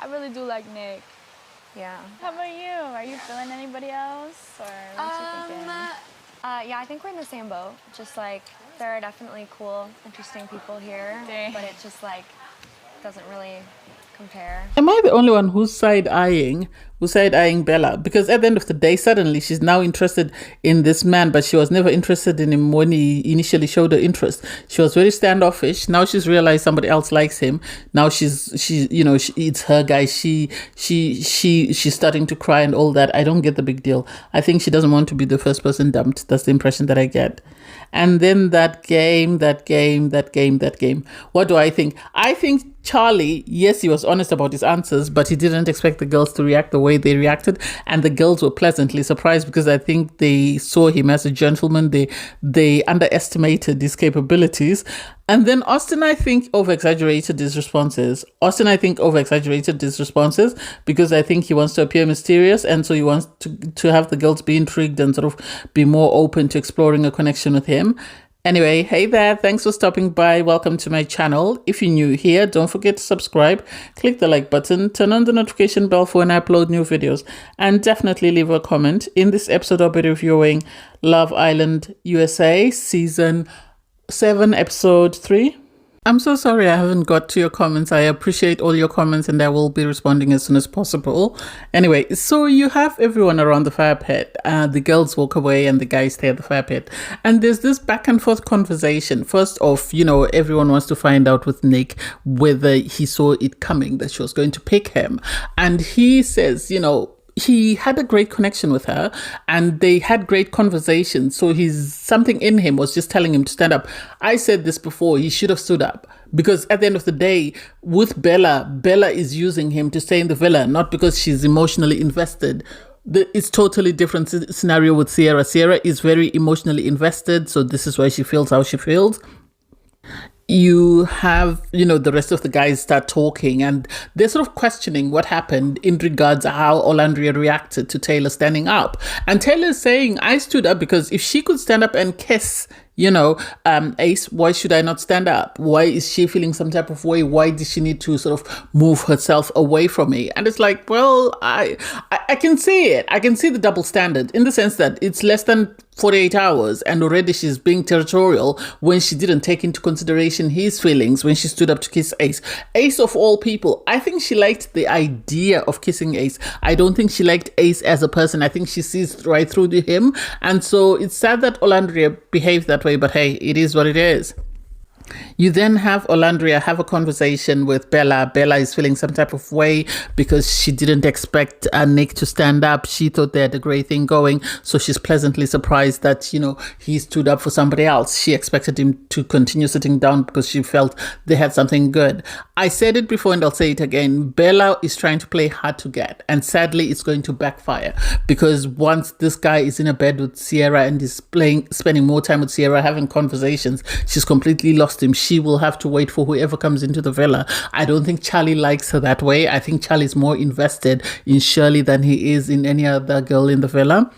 I really do like Nick. Yeah. How about you? Are you feeling anybody else, or what you thinking? Yeah, I think we're in the same boat. Just like there are definitely cool, interesting people here, but it just like doesn't really compare. Am I the only one who's side-eyeing Bella? Because at the end of the day, suddenly she's now interested in this man, but she was never interested in him when he initially showed her interest. She was very standoffish. Now she's realized somebody else likes him. Now it's her guy. She's starting to cry and all that. I don't get the big deal. I think she doesn't want to be the first person dumped. That's the impression that I get. And then that game. What do I think? I think Charlie, yes, he was honest about his answers, but he didn't expect the girls to react the way they reacted. And the girls were pleasantly surprised because I think they saw him as a gentleman. They underestimated his capabilities. And then Austin, I think, over-exaggerated his responses. Because I think he wants to appear mysterious. And so he wants to have the girls be intrigued and sort of be more open to exploring a connection with him. Anyway, hey there, thanks for stopping by. Welcome to my channel. If you're new here, don't forget to subscribe, click the like button, turn on the notification bell for when I upload new videos, and definitely leave a comment. In this episode, I'll be reviewing Love Island USA Season 7, Episode 3. I'm so sorry I haven't got to your comments. I appreciate all your comments and I will be responding as soon as possible. Anyway, so you have everyone around the fire pit. The girls walk away and the guys stay at the fire pit. And there's this back and forth conversation. First off, everyone wants to find out with Nick whether he saw it coming that she was going to pick him. And he says, he had a great connection with her and they had great conversations. So something in him was just telling him to stand up. I said this before, he should have stood up because at the end of the day with Bella is using him to stay in the villa, not because she's emotionally invested. It's totally different scenario with Sierra. Sierra is very emotionally invested. So this is why she feels how she feels. You have, the rest of the guys start talking and they're sort of questioning what happened in regards to how Olandria reacted to Taylor standing up. And Taylor's saying, I stood up because if she could stand up and kiss, Ace, why should I not stand up? Why is she feeling some type of way? Why does she need to sort of move herself away from me? And it's like, well, I can see it. I can see the double standard in the sense that it's less than 48 hours and already she's being territorial when she didn't take into consideration his feelings when she stood up to kiss Ace. Ace of all people, I think she liked the idea of kissing Ace. I don't think she liked Ace as a person. I think she sees right through to him. And so it's sad that Olandria behaved that way, but hey, it is what it is. You then have Olandria have a conversation with Bella. Bella is feeling some type of way because she didn't expect Nick to stand up. She thought they had a great thing going. So she's pleasantly surprised that, he stood up for somebody else. She expected him to continue sitting down because she felt they had something good. I said it before and I'll say it again. Bella is trying to play hard to get. And sadly, it's going to backfire because once this guy is in a bed with Sierra and is spending more time with Sierra, having conversations, she's completely lost him. She will have to wait for whoever comes into the villa. I don't think Charlie likes her that way. I think Charlie's more invested in Shirley than he is in any other girl in the villa.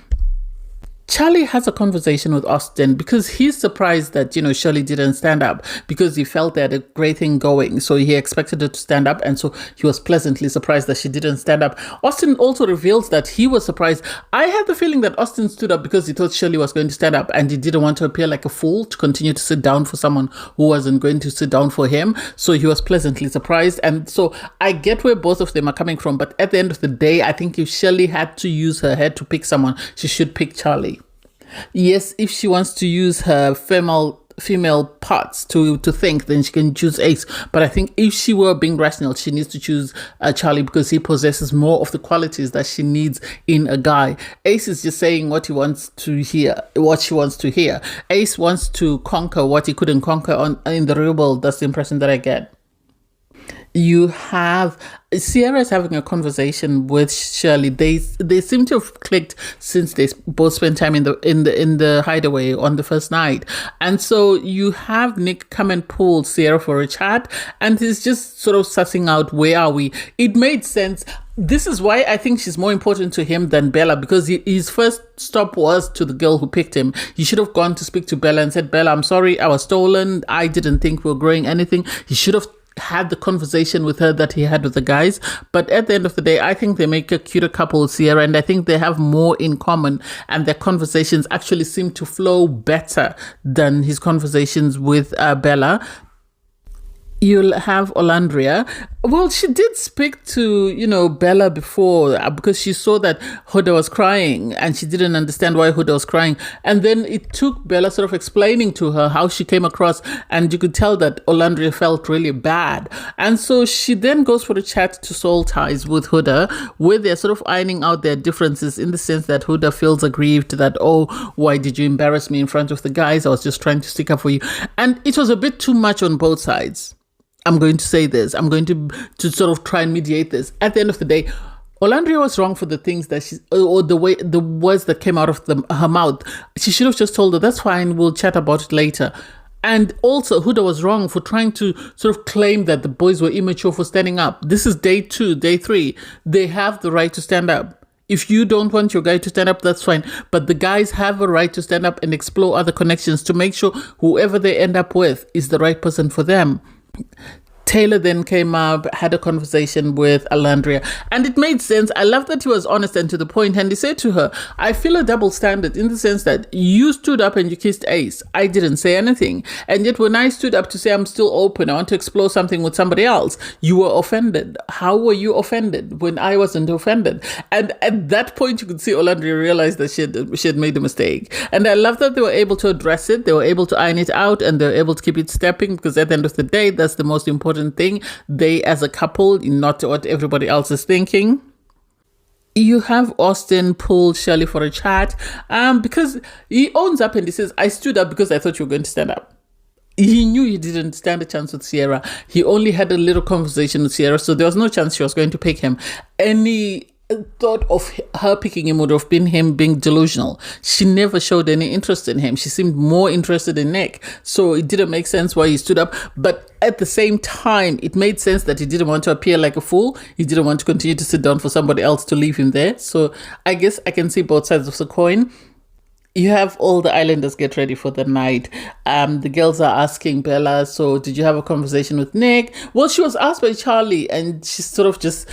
Charlie has a conversation with Austin because he's surprised that, Shirley didn't stand up because he felt they had a great thing going. So he expected her to stand up. And so he was pleasantly surprised that she didn't stand up. Austin also reveals that he was surprised. I had the feeling that Austin stood up because he thought Shirley was going to stand up and he didn't want to appear like a fool to continue to sit down for someone who wasn't going to sit down for him. So he was pleasantly surprised. And so I get where both of them are coming from. But at the end of the day, I think if Shirley had to use her head to pick someone, she should pick Charlie. Yes, if she wants to use her female parts to think, then she can choose Ace. But I think if she were being rational, she needs to choose Charlie because he possesses more of the qualities that she needs in a guy. Ace is just saying what he wants to hear, what she wants to hear. Ace wants to conquer what he couldn't conquer in the real world. That's the impression that I get. You have Sierra is having a conversation with Shirley. They seem to have clicked since they both spent time in the hideaway on the first night. And so you have Nick come and pull Sierra for a chat, and he's just sort of sussing out where are we. It made sense. This is why I think she's more important to him than Bella, because his first stop was to the girl who picked him. He should have gone to speak to Bella and said, Bella, I'm sorry, I was stolen. I didn't think we were growing anything. He should have had the conversation with her that he had with the guys. But at the end of the day, I think they make a cuter couple, Sierra, and I think they have more in common, and their conversations actually seem to flow better than his conversations with Bella. You'll have Olandria. Well, she did speak to, Bella before because she saw that Huda was crying and she didn't understand why Huda was crying. And then it took Bella sort of explaining to her how she came across, and you could tell that Olandria felt really bad. And so she then goes for a chat to Soul Ties with Huda, where they're sort of ironing out their differences in the sense that Huda feels aggrieved that, oh, why did you embarrass me in front of the guys? I was just trying to stick up for you. And it was a bit too much on both sides. I'm going to say this. I'm going to sort of try and mediate this. At the end of the day, Olandria was wrong for the things that or the words that came out of her mouth. She should have just told her, that's fine, we'll chat about it later. And also, Huda was wrong for trying to sort of claim that the boys were immature for standing up. This is day 2, day 3. They have the right to stand up. If you don't want your guy to stand up, that's fine. But the guys have a right to stand up and explore other connections to make sure whoever they end up with is the right person for them. Taylor then came up, had a conversation with Olandria, and it made sense. I love that he was honest and to the point, and he said to her, I feel a double standard in the sense that you stood up and you kissed Ace. I didn't say anything. And yet when I stood up to say I'm still open, I want to explore something with somebody else, you were offended. How were you offended when I wasn't offended? And at that point, you could see Olandria realize that she had made a mistake. And I love that they were able to address it. They were able to iron it out, and they were able to keep it stepping, because at the end of the day, that's the most important thing. They as a couple, not what everybody else is thinking. You have Austin pull Shirley for a chat because he owns up and he says, I stood up because I thought you were going to stand up. He knew he didn't stand a chance with Sierra. He only had a little conversation with Sierra, so there was no chance she was going to pick him. Any thought of her picking him would have been him being delusional. She never showed any interest in him. She seemed more interested in Nick. So it didn't make sense why he stood up. But at the same time, it made sense that he didn't want to appear like a fool. He didn't want to continue to sit down for somebody else to leave him there. So I guess I can see both sides of the coin. You have all the islanders get ready for the night. The girls are asking Bella, so did you have a conversation with Nick? Well, she was asked by Charlie and she sort of just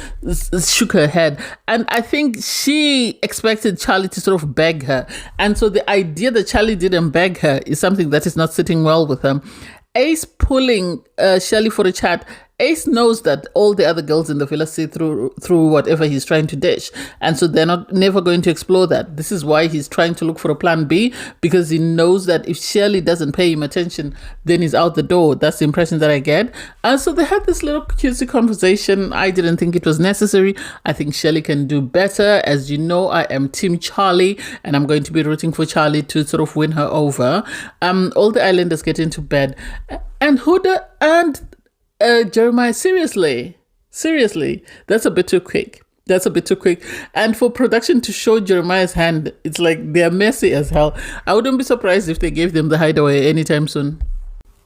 shook her head. And I think she expected Charlie to sort of beg her. And so the idea that Charlie didn't beg her is something that is not sitting well with her. Ace pulling Shirley for a chat. Ace knows that all the other girls in the villa see through whatever he's trying to dish. And so they're never going to explore that. This is why he's trying to look for a plan B, because he knows that if Shirley doesn't pay him attention, then he's out the door. That's the impression that I get. And so they had this little cutesy conversation. I didn't think it was necessary. I think Shirley can do better. As you know, I am Team Charlie, and I'm going to be rooting for Charlie to sort of win her over. All the islanders get into bed. And Huda and Jeremiah, seriously, that's a bit too quick. And for production to show Jeremiah's hand, it's like they're messy as hell. I wouldn't be surprised if they gave them the hideaway anytime soon.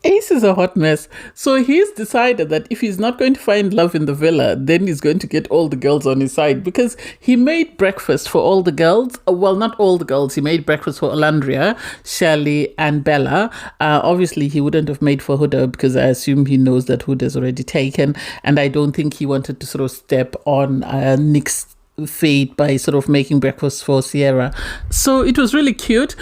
Ace is a hot mess. So he's decided that if he's not going to find love in the villa, then he's going to get all the girls on his side, because he made breakfast for all the girls. Well, not all the girls. He made breakfast for Olandria, Shirley, and Bella. Obviously, he wouldn't have made for Huda, because I assume he knows that Huda's already taken. And I don't think he wanted to sort of step on Nick's fate by sort of making breakfast for Sierra. So it was really cute.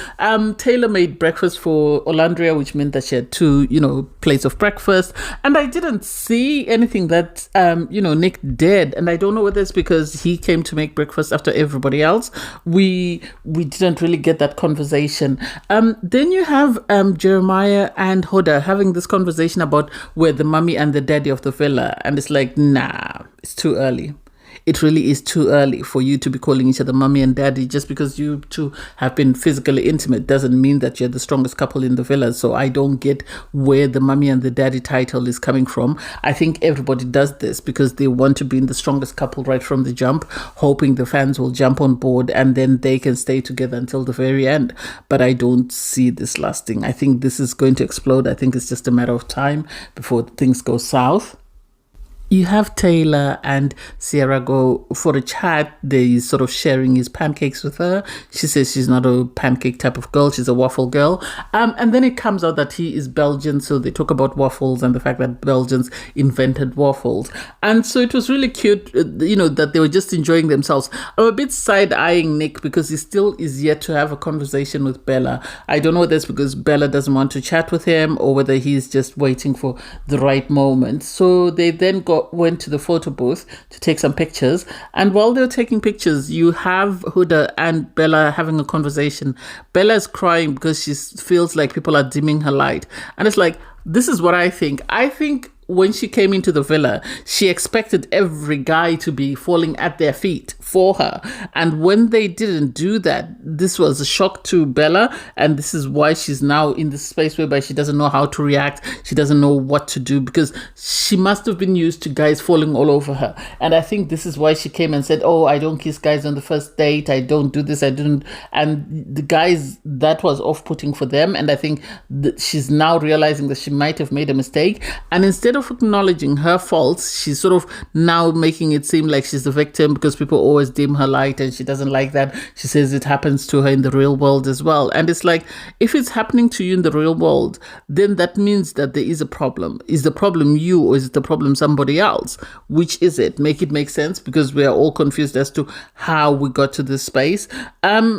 Taylor made breakfast for Olandria, which meant that she had 2, plates of breakfast. And I didn't see anything that, Nick did. And I don't know whether it's because he came to make breakfast after everybody else. We didn't really get that conversation. Then you have Jeremiah and Huda having this conversation about where the mummy and the daddy of the villa. And it's like, nah, it's too early. It really is too early for you to be calling each other mommy and daddy. Just because you two have been physically intimate doesn't mean that you're the strongest couple in the villa. So I don't get where the mommy and the daddy title is coming from. I think everybody does this because they want to be in the strongest couple right from the jump, hoping the fans will jump on board and then they can stay together until the very end. But I don't see this lasting. I think this is going to explode. I think it's just a matter of time before things go south. You have Taylor and Sierra go for a chat. They sort of sharing his pancakes with her. She says she's not a pancake type of girl. She's a waffle girl. And then it comes out that he is Belgian. So they talk about waffles and the fact that Belgians invented waffles. And so it was really cute, that they were just enjoying themselves. I'm a bit side-eyeing Nick because he still is yet to have a conversation with Bella. I don't know whether it's because Bella doesn't want to chat with him or whether he's just waiting for the right moment. So they then went to the photo booth to take some pictures, and while they're taking pictures, you have Huda and Bella having a conversation. Bella is crying because she feels like people are dimming her light, and it's like, this is what I think when she came into the villa, she expected every guy to be falling at their feet for her. And when they didn't do that, this was a shock to Bella. And this is why she's now in this space whereby she doesn't know how to react. She doesn't know what to do because she must have been used to guys falling all over her. And I think this is why she came and said, oh, I don't kiss guys on the first date. I don't do this. I don't. And the guys, that was off-putting for them. And I think that she's now realizing that she might have made a mistake. And instead of acknowledging her faults, she's sort of now making it seem like she's the victim because people always dim her light and she doesn't like that. She says it happens to her in the real world as well. And it's like, if it's happening to you in the real world, then that means that there is a problem. Is the problem you or is it the problem somebody else? Which is it? Make it make sense, because we are all confused as to how we got to this space.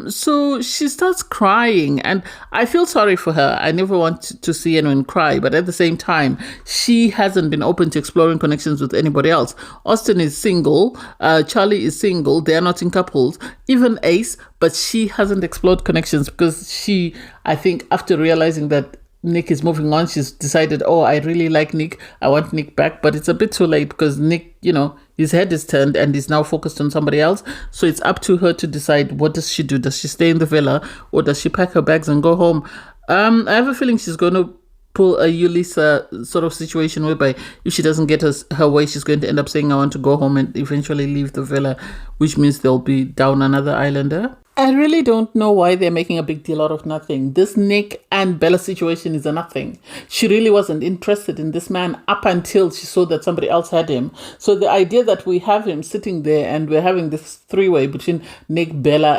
So she starts crying and I feel sorry for her. I never want to see anyone cry, but at the same time, she hasn't been open to exploring connections with anybody else. Austin is single, Charlie is single, they're not in couples, even Ace, but she hasn't explored connections because she, I think after realizing that Nick is moving on, she's decided, oh, I really like Nick, I want Nick back, but it's a bit too late because Nick, his head is turned and is now focused on somebody else. So it's up to her to decide, what does she do? Does she stay in the villa or does she pack her bags and go home? I have a feeling she's going to pull a Yulisa sort of situation whereby if she doesn't get her way, she's going to end up saying, I want to go home, and eventually leave the villa, which means they'll be down another islander. I really don't know why they're making a big deal out of nothing. This Nick and Bella situation is a nothing. She really wasn't interested in this man up until she saw that somebody else had him. So the idea that we have him sitting there and we're having this three-way between Nick, Bella,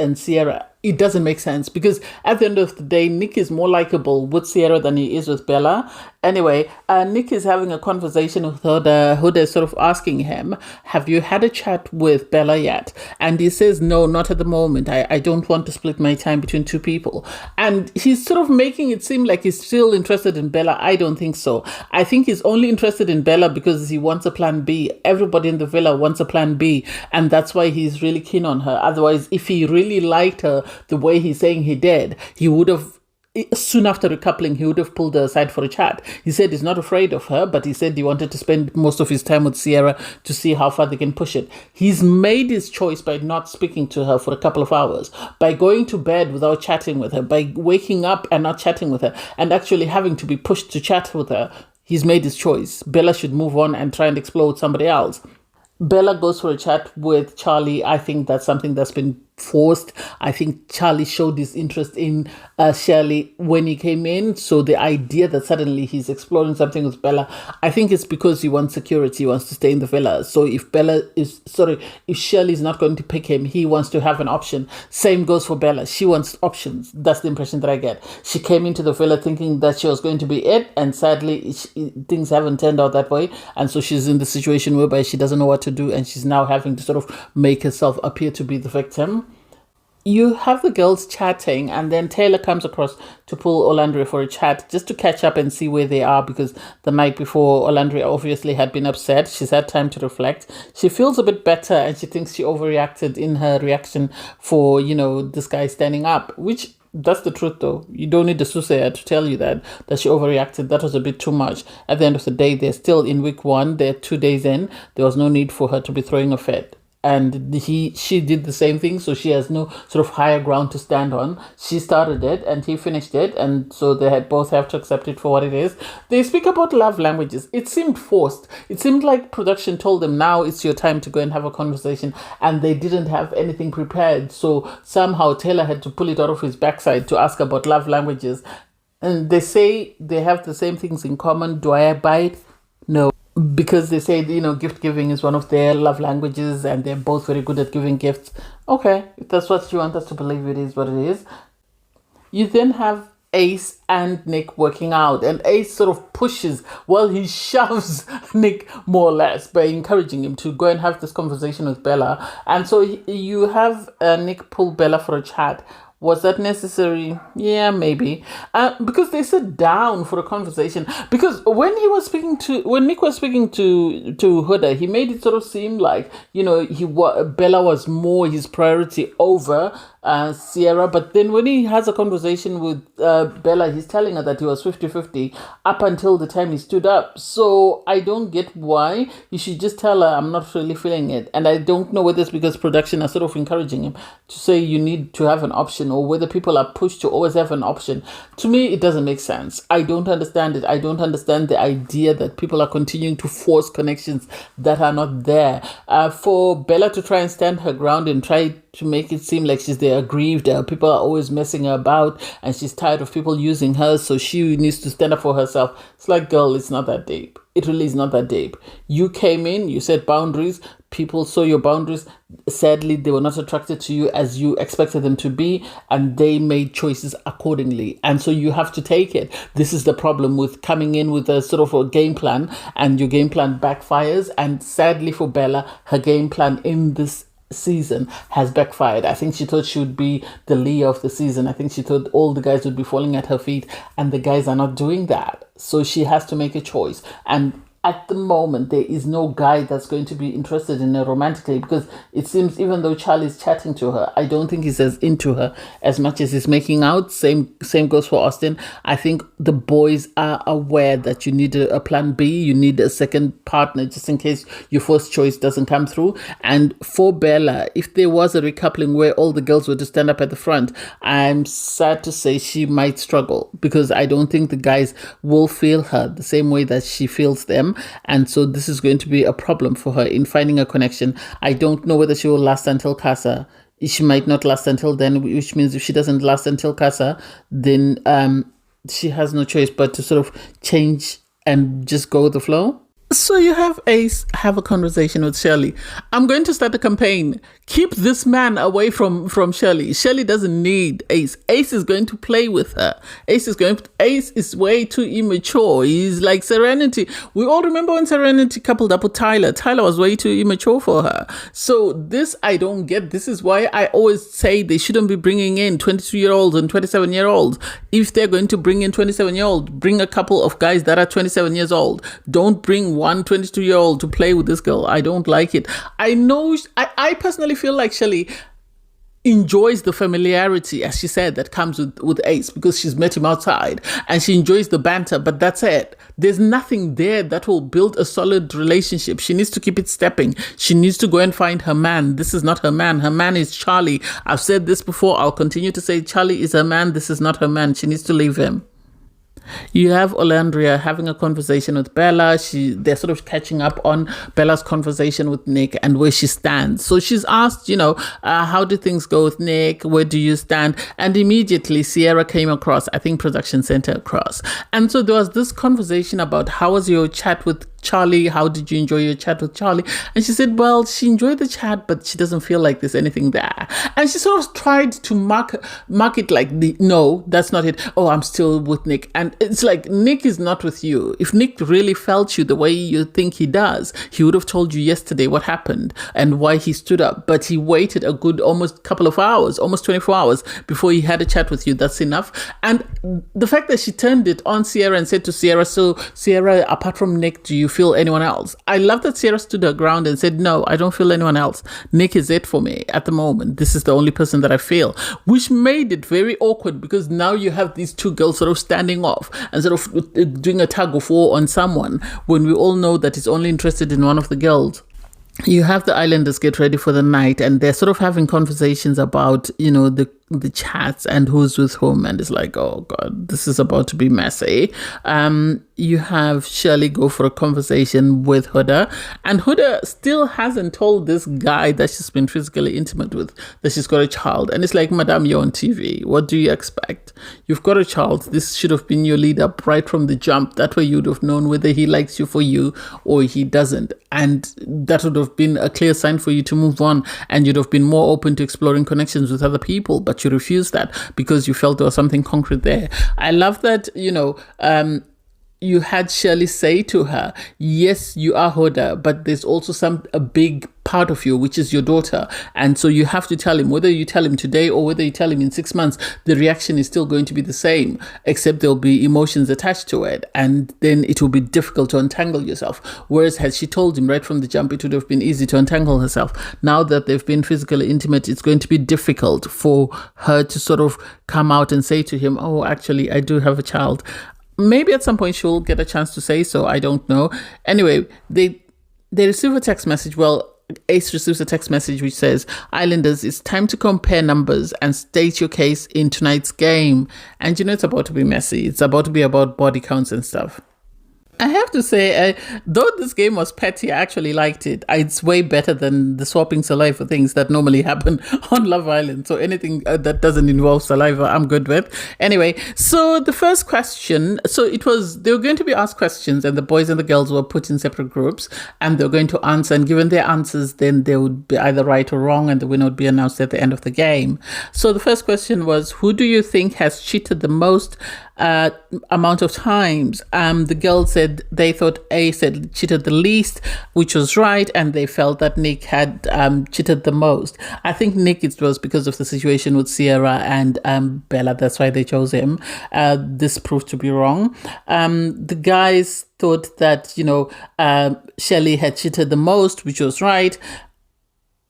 and Sierra, it doesn't make sense because at the end of the day, Nick is more likable with Sierra than he is with Bella. Anyway, Nick is having a conversation with Huda. Huda is sort of asking him, have you had a chat with Bella yet? And he says, no, not at the moment. I don't want to split my time between two people. And he's sort of making it seem like he's still interested in Bella. I don't think so. I think he's only interested in Bella because he wants a plan B. Everybody in the villa wants a plan B. And that's why he's really keen on her. Otherwise, if he really liked her the way he's saying he did, he would have, soon after recoupling, he would have pulled her aside for a chat. He said he's not afraid of her, but he said he wanted to spend most of his time with Sierra to see how far they can push it. He's made his choice by not speaking to her for a couple of hours, by going to bed without chatting with her, by waking up and not chatting with her, and actually having to be pushed to chat with her. He's made his choice. Bella should move on and try and explore with somebody else. Bella goes for a chat with Charlie. I think that's something that's been forced. I think Charlie showed his interest in Shirley when he came in. So the idea that suddenly he's exploring something with Bella, I think it's because he wants security, he wants to stay in the villa. So if if Shirley is not going to pick him, he wants to have an option. Same goes for Bella. She wants options. That's the impression that I get. She came into the villa thinking that she was going to be it, and sadly things haven't turned out that way. And so she's in the situation whereby she doesn't know what to do, and she's now having to sort of make herself appear to be the victim. You have the girls chatting, and then Taylor comes across to pull Olandria for a chat just to catch up and see where they are, because the night before Olandria obviously had been upset. She's had time to reflect. She feels a bit better and she thinks she overreacted in her reaction for, this guy standing up, which that's the truth though. You don't need the soothsayer to tell you that she overreacted. That was a bit too much. At the end of the day, they're still in week 1. They're 2 days in. There was no need for her to be throwing a fit. And she did the same thing, so she has no sort of higher ground to stand on. She started it and he finished it, and so they had both have to accept it for what it is. They speak about love languages. It seemed forced. It seemed like production told them, now it's your time to go and have a conversation, and they didn't have anything prepared. So somehow Taylor had to pull it out of his backside to ask about love languages. And they say they have the same things in common. Do I buy it? No. because they say, gift giving is one of their love languages and they're both very good at giving gifts. Okay, if that's what you want us to believe, it is what it is. You then have Ace and Nick working out, and Ace sort of pushes, well, he shoves Nick more or less by encouraging him to go and have this conversation with Bella. And so you have Nick pull Bella for a chat. Was that necessary? Yeah, maybe. Because they sat down for a conversation. Because when Nick was speaking to Huda, he made it sort of seem like, Bella was more his priority over Sierra. But then when he has a conversation with Bella, he's telling her that he was 50-50 up until the time he stood up. So I don't get why. You should just tell her, I'm not really feeling it. And I don't know whether it's because production are sort of encouraging him to say you need to have an option, or whether people are pushed to always have an option. To me, it doesn't make sense. I don't understand it. I don't understand the idea that people are continuing to force connections that are not there. For Bella to try and stand her ground and try to make it seem like she's there aggrieved, people are always messing her about and she's tired of people using her, so she needs to stand up for herself. It's like, girl, it's not that deep. It really is not that deep. You came in, you set boundaries, people saw your boundaries. Sadly, they were not attracted to you as you expected them to be, and they made choices accordingly. And so you have to take it. This is the problem with coming in with a sort of a game plan, and your game plan backfires. And sadly for Bella, her game plan in this season has backfired. I think she thought she would be the leader of the season. I think she thought all the guys would be falling at her feet, and the guys are not doing that. So she has to make a choice. And at the moment, there is no guy that's going to be interested in her romantically, because it seems even though Charlie's chatting to her, I don't think he's as into her as much as he's making out. Same goes for Austin. I think the boys are aware that you need a plan B. You need a second partner just in case your first choice doesn't come through. And for Bella, if there was a recoupling where all the girls were to stand up at the front, I'm sad to say she might struggle, because I don't think the guys will feel her the same way that she feels them. And so this is going to be a problem for her in finding a connection. I don't know whether she will last until Casa. She might not last until then, which means if she doesn't last until Casa, then she has no choice but to sort of change and just go with the flow. So you have Ace have a conversation with Shirley. I'm going to start a campaign. Keep this man away from Shirley. Shirley doesn't need Ace. Ace is going to play with her. Ace is way too immature. He's like Serenity. We all remember when Serenity coupled up with Tyler. Tyler was way too immature for her. So this I don't get. This is why I always say they shouldn't be bringing in 22-year-olds and 27-year-olds. If they're going to bring in 27-year-old, bring a couple of guys that are 27 years old. Don't bring one 22-year-old to play with this girl. I don't like it. I know, I personally feel like Shirley enjoys the familiarity, as she said, that comes with Ace, because she's met him outside and she enjoys the banter, but that's it. There's nothing there that will build a solid relationship. She needs to keep it stepping. She needs to go and find her man. This is not her man. Her man is Charlie. I've said this before. I'll continue to say Charlie is her man. This is not her man. She needs to leave him. You have Olandria having a conversation with Bella. They're sort of catching up on Bella's conversation with Nick and where she stands. So she's asked, how do things go with Nick? Where do you stand? And immediately Sierra came across, I think production sent her across. And so there was this conversation about how was your chat with Charlie? How did you enjoy your chat with Charlie? And she said, well, she enjoyed the chat, but she doesn't feel like there's anything there. And she sort of tried to mark it like, no, that's not it. Oh, I'm still with Nick. And it's like, Nick is not with you. If Nick really felt you the way you think he does, he would have told you yesterday what happened and why he stood up. But he waited a good almost couple of hours, almost 24 hours before he had a chat with you. That's enough. And the fact that she turned it on Sierra and said to Sierra, so Sierra, apart from Nick, do you feel anyone else? I love that Sierra stood her ground and said, no, I don't feel anyone else. Nick is it for me at the moment. This is the only person that I feel, which made it very awkward, because now you have these two girls sort of standing off and sort of doing a tug of war on someone, when we all know that he's only interested in one of the girls. You have the islanders get ready for the night, and they're sort of having conversations about, the the chats and who's with whom, and it's like, oh god, this is about to be messy. You have Shirley go for a conversation with Huda, and Huda still hasn't told this guy that she's been physically intimate with that she's got a child. And it's like, madam, you're on TV, what do you expect? You've got a child. This should have been your lead up right from the jump. That way you'd have known whether he likes you for you or he doesn't, and that would have been a clear sign for you to move on, and you'd have been more open to exploring connections with other people. But you refused that because you felt there was something concrete there. I love that, you had Shirley say to her, yes, you are Huda, but there's also a big part of you, which is your daughter. And so you have to tell him, whether you tell him today or whether you tell him in 6 months, the reaction is still going to be the same, except there'll be emotions attached to it. And then it will be difficult to untangle yourself. Whereas had she told him right from the jump, it would have been easy to untangle herself. Now that they've been physically intimate, it's going to be difficult for her to sort of come out and say to him, oh, actually, I do have a child. Maybe at some point she'll get a chance to say so. I don't know. Anyway, they receive a text message. Well, Ace receives a text message which says, Islanders, it's time to compare numbers and state your case in tonight's game. And it's about to be messy. It's about to be about body counts and stuff. I have to say, though this game was petty, I actually liked it. It's way better than the swapping saliva things that normally happen on Love Island. So anything that doesn't involve saliva, I'm good with. Anyway, so the first question, they were going to be asked questions, and the boys and the girls were put in separate groups, and they were going to answer, and given their answers, then they would be either right or wrong, and the winner would be announced at the end of the game. So the first question was, who do you think has cheated the most amount of times? The girls said they thought A said cheated the least, which was right, and they felt that Nick had cheated the most. I think Nick, it was because of the situation with Sierra and Bella. That's why they chose him. This proved to be wrong. The guys thought that Shelley had cheated the most, which was right.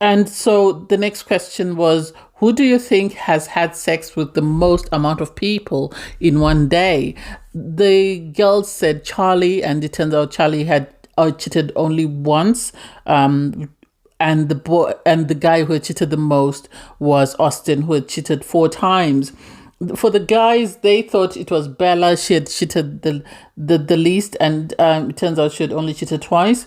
And so the next question was, who do you think has had sex with the most amount of people in one day? The girls said Charlie, and it turns out Charlie had cheated only once. And the guy who had cheated the most was Austin, who had cheated 4 times. For the guys, they thought it was Bella. She had cheated the least, and it turns out she had only cheated twice.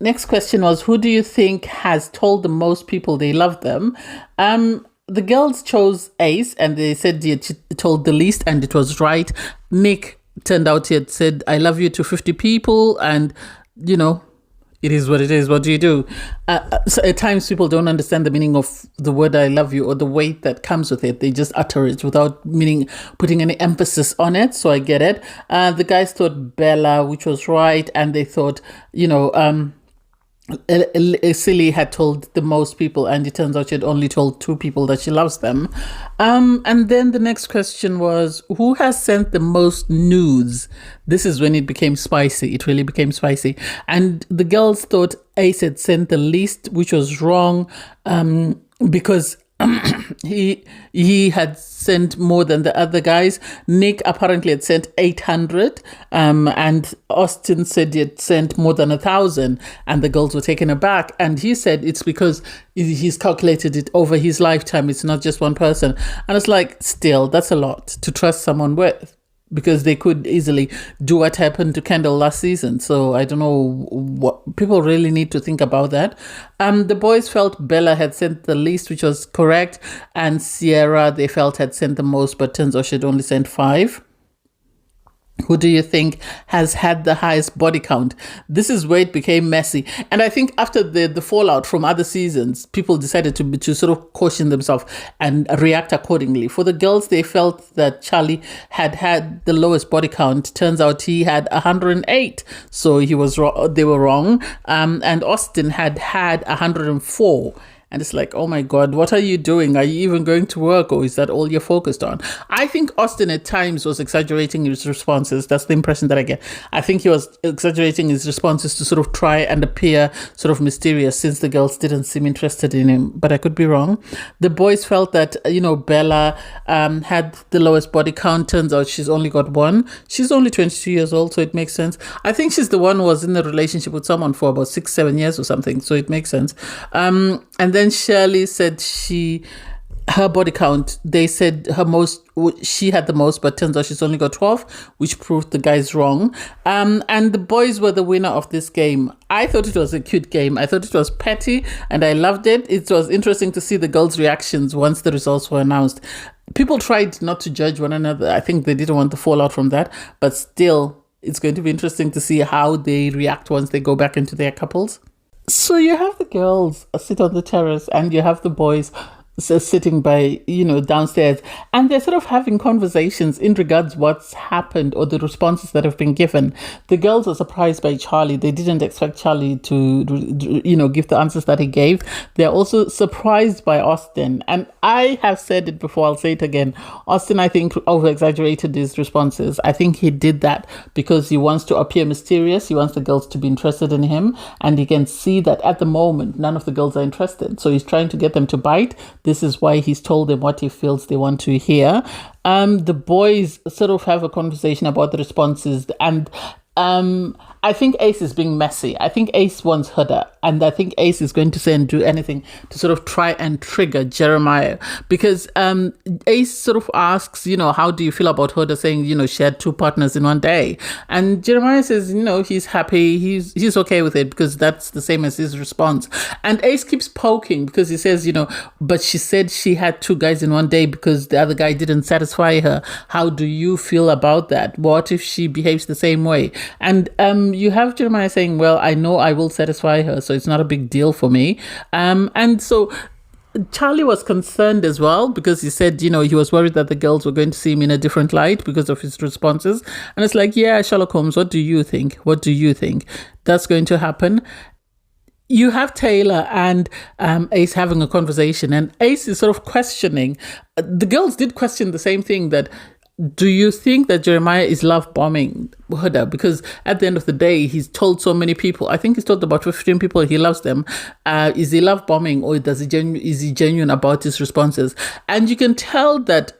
Next question was, who do you think has told the most people they love them? The girls chose Ace, and they said he had told the least, and it was right. Nick, turned out he had said, I love you to 50 people, and, it is what it is. What do you do? So at times people don't understand the meaning of the word I love you or the weight that comes with it. They just utter it without putting any emphasis on it. So I get it. The guys thought Bella, which was right, and they thought, Silly had told the most people, and it turns out she had only told 2 people that she loves them. And then the next question was, who has sent the most nudes? This is when it became spicy. It really became spicy. And the girls thought Ace had sent the least, which was wrong, because he had sent more than the other guys. Nick apparently had sent 800, and Austin said he had sent more than 1,000, and the girls were taken aback. And he said it's because he's calculated it over his lifetime. It's not just one person. And it's like, still, that's a lot to trust someone with, because they could easily do what happened to Kendall last season. So I don't know what people really need to think about that. The boys felt Bella had sent the least, which was correct, and Sierra they felt had sent the most, but turns out she'd only sent 5. Who do you think has had the highest body count? This is where it became messy. And I think after the fallout from other seasons, people decided to sort of caution themselves and react accordingly. For the girls, they felt that Charlie had the lowest body count. Turns out he had 108. So he was wrong. They were wrong. And Austin had 104. And it's like, oh my God, what are you doing? Are you even going to work, or is that all you're focused on? I think Austin at times was exaggerating his responses. That's the impression that I get. I think he was exaggerating his responses to sort of try and appear sort of mysterious, since the girls didn't seem interested in him. But I could be wrong. The boys felt that, Bella had the lowest body count. Turns out she's only got 1. She's only 22 years old, so it makes sense. I think she's the one who was in a relationship with someone for about 6-7 years or something, so it makes sense. And then Shirley said she her body count, they said she had the most, but turns out she's only got 12, which proved the guys wrong. And the boys were the winner of this game. I thought it was a cute game. I thought it was petty and I loved it. It was interesting to see the girls' reactions once the results were announced. People tried not to judge one another. I think they didn't want the fallout from that, but still, it's going to be interesting to see how they react once they go back into their couples. So you have the girls sit on the terrace and you have the boys sitting by, downstairs, and they're sort of having conversations in regards what's happened or the responses that have been given. The girls are surprised by Charlie. They didn't expect Charlie to, give the answers that he gave. They're also surprised by Austin. And I have said it before, I'll say it again. Austin, I think, over-exaggerated his responses. I think he did that because he wants to appear mysterious. He wants the girls to be interested in him. And he can see that at the moment, none of the girls are interested. So he's trying to get them to bite. This is why he's told them what he feels they want to hear. The boys sort of have a conversation about the responses, and I think Ace is being messy. I think Ace wants Huda, and I think Ace is going to say and do anything to sort of try and trigger Jeremiah, because Ace sort of asks, how do you feel about Huda saying, she had 2 partners in one day? And Jeremiah says, he's happy, he's okay with it, because that's the same as his response. And Ace keeps poking because he says, but she said she had 2 guys in one day because the other guy didn't satisfy her. How do you feel about that? What if she behaves the same way? And you have Jeremiah saying, well, I know I will satisfy her, so it's not a big deal for me. And so Charlie was concerned as well, because he said, he was worried that the girls were going to see him in a different light because of his responses. And it's like, yeah, Sherlock Holmes, what do you think? What do you think? That's going to happen. You have Taylor and Ace having a conversation, and Ace is sort of questioning. The girls did question the same thing, that do you think that Jeremiah is love bombing Huda? Because at the end of the day, he's told so many people. I think he's told about 15 people he loves them. Is he love bombing, or is he genuine about his responses? And you can tell that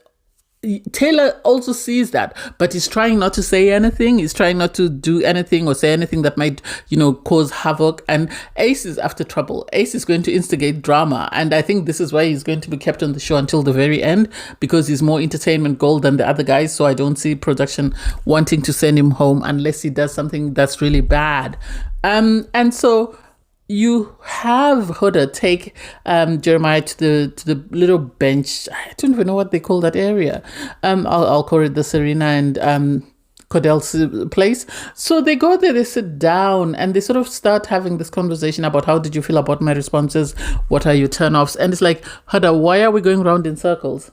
Taylor also sees that, but he's trying not to say anything. He's trying not to do anything or say anything that might, cause havoc. And Ace is after trouble. Ace is going to instigate drama. And I think this is why he's going to be kept on the show until the very end, because he's more entertainment gold than the other guys. So I don't see production wanting to send him home unless he does something that's really bad. And so you have Huda take Jeremiah to the little bench. I don't even know what they call that area. I'll call it the Serena and Cordell's place. So they go there, they sit down, and they sort of start having this conversation about, how did you feel about my responses? What are your turn-offs? And it's like, Huda, why are we going round in circles?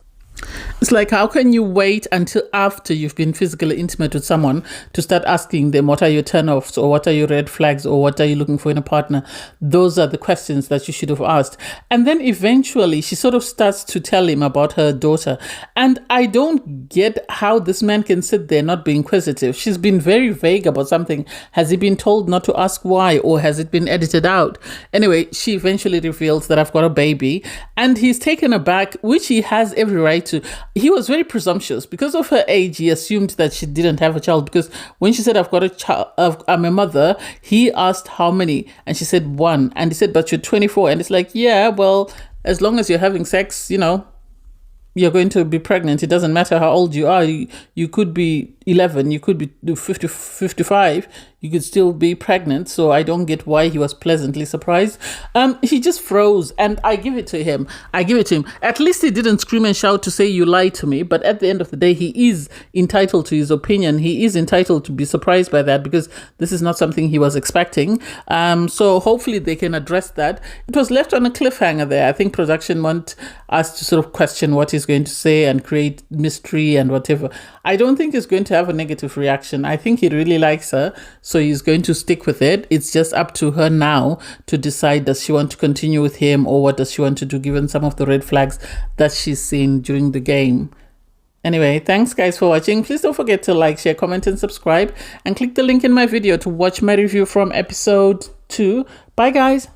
It's like, how can you wait until after you've been physically intimate with someone to start asking them, what are your turn-offs, or what are your red flags, or what are you looking for in a partner? Those are the questions that you should have asked. And then eventually she sort of starts to tell him about her daughter. And I don't get how this man can sit there not being inquisitive. She's been very vague about something. Has he been told not to ask why, or has it been edited out? Anyway, she eventually reveals that I've got a baby, and he's taken aback, which he has every right to. He was very presumptuous. Because of her age, he assumed that she didn't have a child, because when she said, I've got a child, I'm a mother, he asked how many, and she said 1, and he said, but you're 24. And it's like, yeah, well, as long as you're having sex, you're going to be pregnant. It doesn't matter how old you are. You could be 11, you could be 50, 55, you could still be pregnant. So I don't get why he was pleasantly surprised. He just froze, and I give it to him. At least he didn't scream and shout to say, you lied to me. But at the end of the day, he is entitled to his opinion. He is entitled to be surprised by that, because this is not something he was expecting. So hopefully they can address that. It was left on a cliffhanger there. I think production want us to sort of question what he's going to say and create mystery and whatever. I don't think he's going to have a negative reaction. I think he really likes her, so he's going to stick with it. It's just up to her now to decide, does she want to continue with him, or what does she want to do given some of the red flags that she's seen during the game. Anyway, thanks guys for watching. Please don't forget to like, share, comment and subscribe, and click the link in my video to watch my review from episode 2. Bye guys.